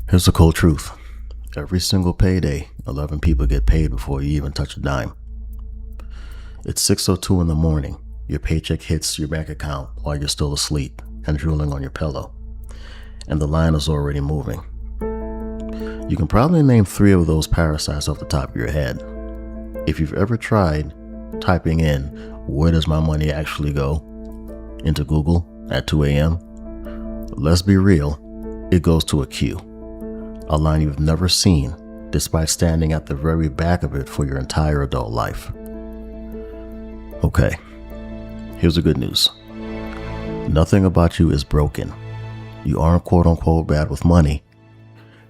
Here's the cold truth. Every single payday, 11 people get paid before you even touch a dime. It's 6:02 in the morning. Your paycheck hits your bank account while you're still asleep and drooling on your pillow, and the line is already moving. You can probably name 3 of those parasites off the top of your head. If you've ever tried typing in, "where does my money actually go?" into Google at 2 a.m., let's be real, it goes to a queue. A line you've never seen, despite standing at the very back of it for your entire adult life. Okay, here's the good news. Nothing about you is broken. You aren't quote unquote bad with money.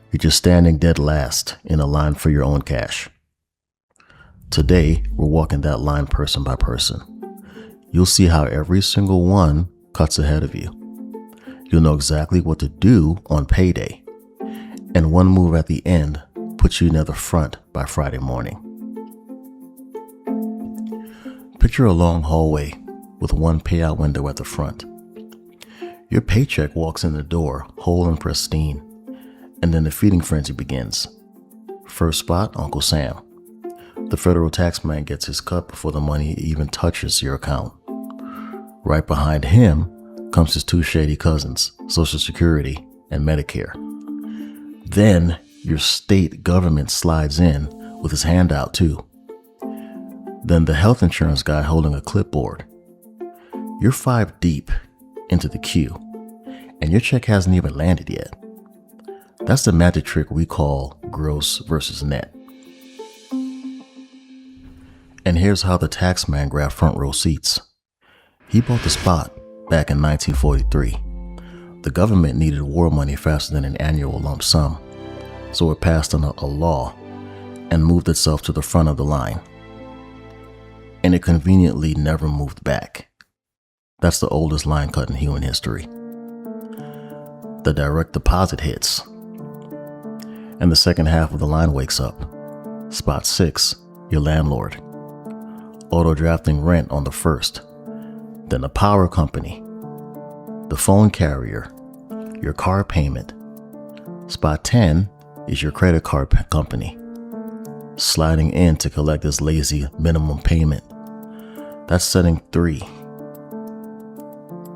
You're just standing dead last in a line for your own cash. Today, we're walking that line person by person. You'll see how every single one cuts ahead of you. You'll know exactly what to do on payday. And one move at the end puts you near the front by Friday morning. Picture a long hallway with one payout window at the front. Your paycheck walks in the door, whole and pristine, and then the feeding frenzy begins. First spot, Uncle Sam. The federal tax man gets his cut before the money even touches your account. Right behind him comes his 2 shady cousins, Social Security and Medicare. Then your state government slides in with his hand out too. Then the health insurance guy holding a clipboard. You're 5 deep into the queue, and your check hasn't even landed yet. That's the magic trick we call gross versus net. And here's how the tax man grabbed front row seats. He bought the spot back in 1943. The government needed war money faster than an annual lump sum, so it passed a law and moved itself to the front of the line. And it conveniently never moved back. That's the oldest line cut in human history. The direct deposit hits, and the second half of the line wakes up. Spot 6, your landlord. Auto drafting rent on the first. Then the power company, the phone carrier, your car payment. Spot 10 is your credit card company, sliding in to collect this lazy minimum payment. That's setting 3.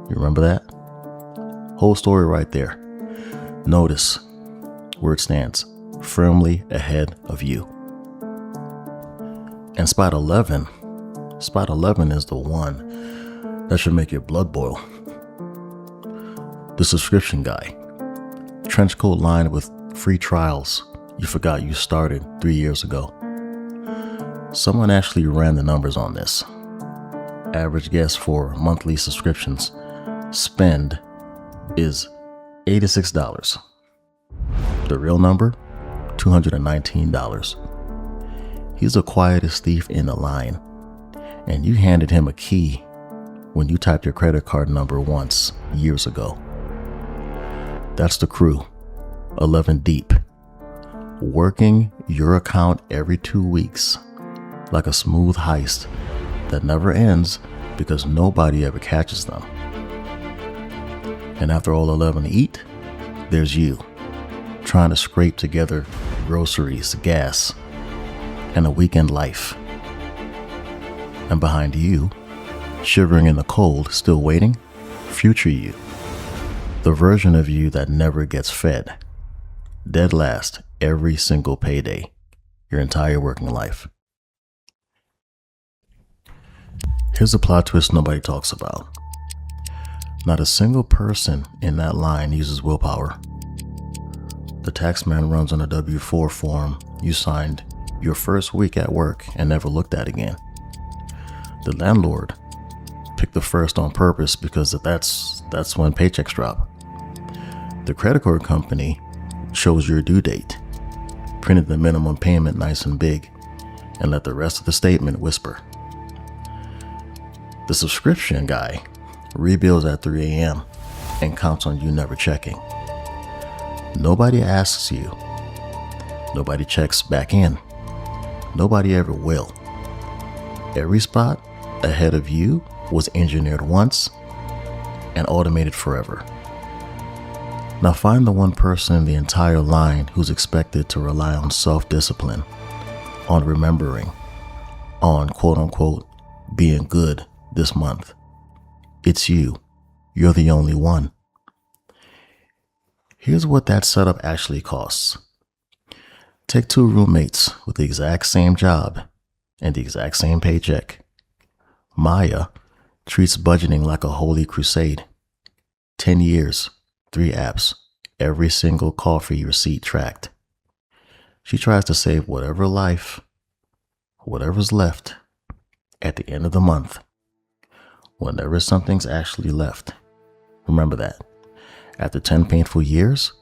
You remember that? Whole story right there. Notice where it stands, firmly ahead of you. And spot 11 is the one that should make your blood boil. The subscription guy. Trench coat lined with free trials you forgot you started 3 years ago. Someone actually ran the numbers on this. Average guess for monthly subscriptions spend is $86. The real number, $219. He's the quietest thief in the line, and you handed him a key when you typed your credit card number once years ago. That's the crew, 11 deep, working your account every 2 weeks like a smooth heist that never ends because nobody ever catches them. And after all 11 eat, there's you, trying to scrape together groceries, gas, and a weekend life. And behind you, shivering in the cold, still waiting, future you. The version of you that never gets fed. Dead last every single payday, your entire working life. Here's a plot twist nobody talks about. Not a single person in that line uses willpower. The taxman runs on a W-4 form you signed your first week at work and never looked at again. The landlord picked the first on purpose because that's when paychecks drop. The credit card company chose your due date, printed the minimum payment nice and big, and let the rest of the statement whisper. The subscription guy rebills at 3 a.m. and counts on you never checking. Nobody asks you. Nobody checks back in. Nobody ever will. Every spot ahead of you was engineered once and automated forever. Now find the one person in the entire line who's expected to rely on self-discipline, on remembering, on quote-unquote being good this month. It's you. You're the only one. Here's what that setup actually costs. Take two roommates with the exact same job and the exact same paycheck. Maya treats budgeting like a holy crusade. 10 years, 3 apps, every single coffee receipt tracked. She tries to save whatever's left at the end of the month. Whenever something's actually left. Remember that. After 10 painful years,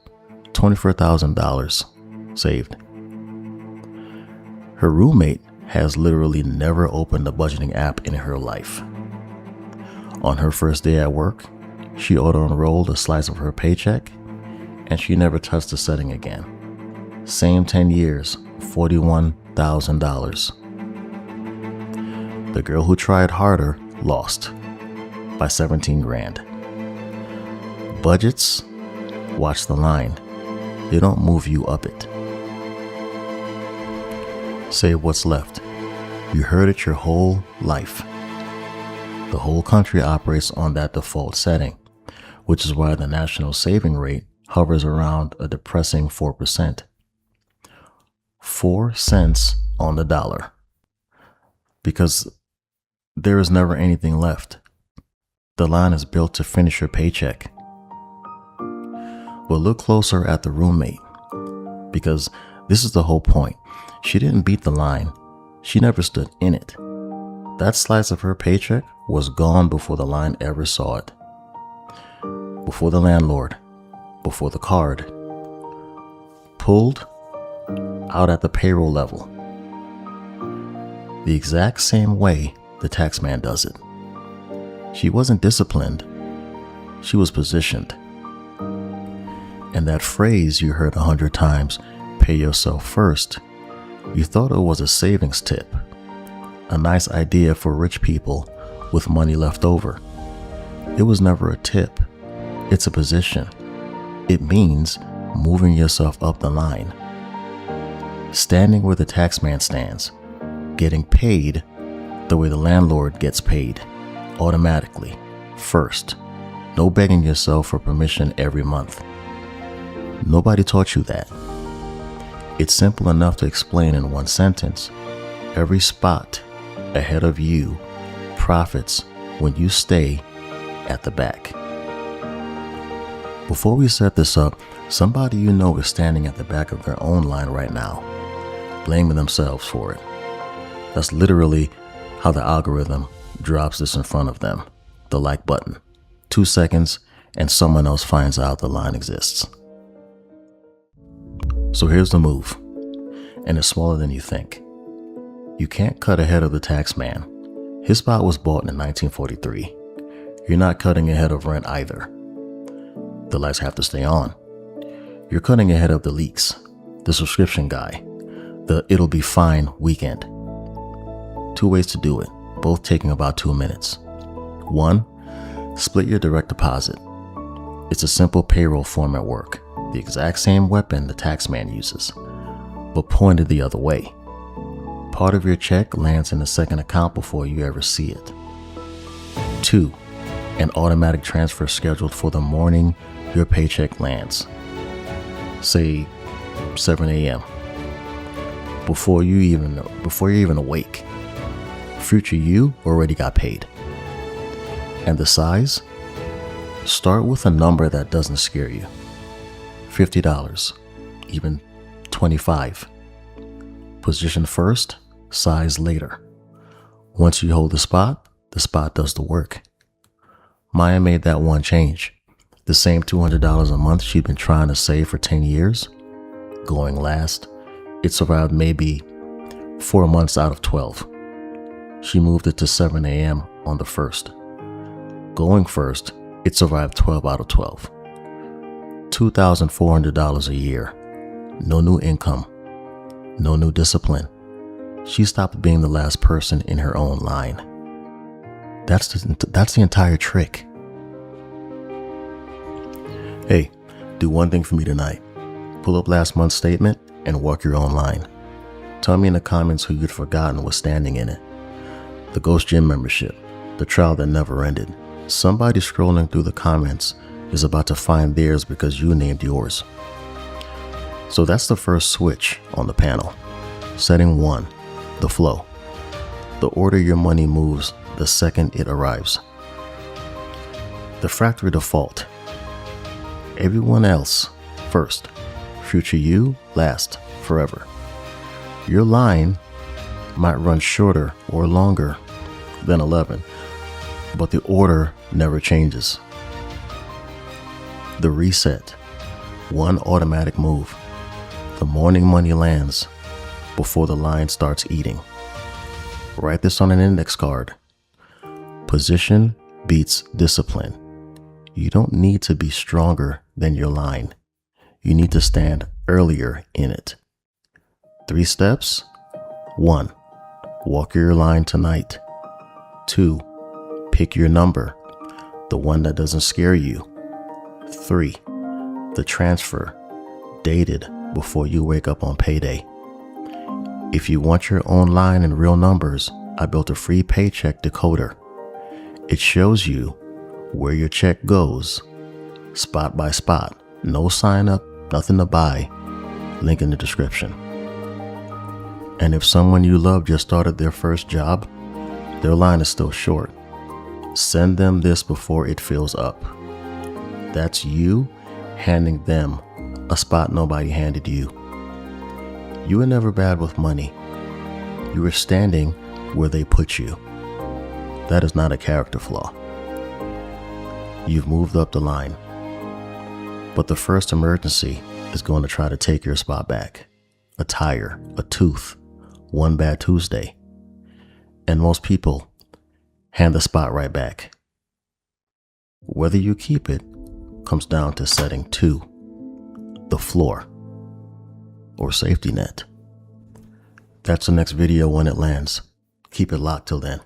$24,000 saved. Her roommate has literally never opened a budgeting app in her life. On her first day at work, she auto-enrolled a slice of her paycheck, and she never touched the setting again. Same 10 years, $41,000. The girl who tried harder lost by 17 grand. Budgets, watch the line. They don't move you up it. Save what's left. You heard it your whole life. The whole country operates on that default setting, which is why the national saving rate hovers around a depressing 4%. 4 cents on the dollar. Because there is never anything left. The line is built to finish your paycheck. But look closer at the roommate, because this is the whole point. She didn't beat the line. She never stood in it. That slice of her paycheck was gone before the line ever saw it. Before the landlord, before the card. Pulled out at the payroll level. The exact same way the taxman does it. She wasn't disciplined. She was positioned. And that phrase you heard 100 times, pay yourself first, you thought it was a savings tip, a nice idea for rich people with money left over. It was never a tip. It's a position. It means moving yourself up the line. Standing where the taxman stands, getting paid the way the landlord gets paid, automatically, first. No begging yourself for permission every month. Nobody taught you that. It's simple enough to explain in one sentence. Every spot ahead of you profits when you stay at the back. Before we set this up, somebody you know is standing at the back of their own line right now, blaming themselves for it. That's literally how the algorithm drops this in front of them, the like button. 2 seconds and someone else finds out the line exists. So here's the move, and it's smaller than you think. You can't cut ahead of the tax man. His spot was bought in 1943. You're not cutting ahead of rent either. The lights have to stay on. You're cutting ahead of the leaks, the subscription guy, the it'll be fine weekend. 2 ways to do it, both taking about 2 minutes. 1, split your direct deposit. It's a simple payroll form at work, the exact same weapon the taxman uses, but pointed the other way. Part of your check lands in the second account before you ever see it. 2, an automatic transfer scheduled for the morning your paycheck lands. Say 7 a.m. Before you're even awake. Future you already got paid. And the size? Start with a number that doesn't scare you. $50, even $25. Position first, size later. Once you hold the spot does the work. Maya made that one change. The same $200 a month she'd been trying to save for 10 years. Going last, it survived maybe 4 months out of 12. She moved it to 7 a.m. on the 1st. Going first, it survived 12 out of 12. $2,400 a year. No new income. No new discipline. She stopped being the last person in her own line. That's the entire trick. Hey, Do one thing for me tonight. Pull up last month's statement and walk your own line. Tell me in the comments who you'd forgotten was standing in it. The ghost gym membership, the trial that never ended. Somebody scrolling through the comments is about to find theirs because you named yours. So that's the first switch on the panel. Setting 1, the flow. The order your money moves the second it arrives. The factory default. Everyone else first. Future you last forever. Your line might run shorter or longer than 11, but the order never changes. The reset. One automatic move. The morning money lands before the line starts eating. Write this on an index card. Position beats discipline. You don't need to be stronger than your line. You need to stand earlier in it. 3 steps. 1. Walk your line tonight. 2. Pick your number, the one that doesn't scare you. 3. The transfer, dated before you wake up on payday. If you want your own line in real numbers, I built a free Paycheck Decoder. It shows you where your check goes, spot by spot. No sign up, nothing to buy. Link in the description. And if someone you love just started their first job, their line is still short. Send them this before it fills up. That's you handing them a spot nobody handed you. You were never bad with money. You were standing where they put you. That is not a character flaw. You've moved up the line. But the first emergency is going to try to take your spot back. A tire, a tooth, one bad Tuesday. And most people hand the spot right back. Whether you keep it comes down to setting 2, the floor, or safety net. That's the next video when it lands. Keep it locked till then.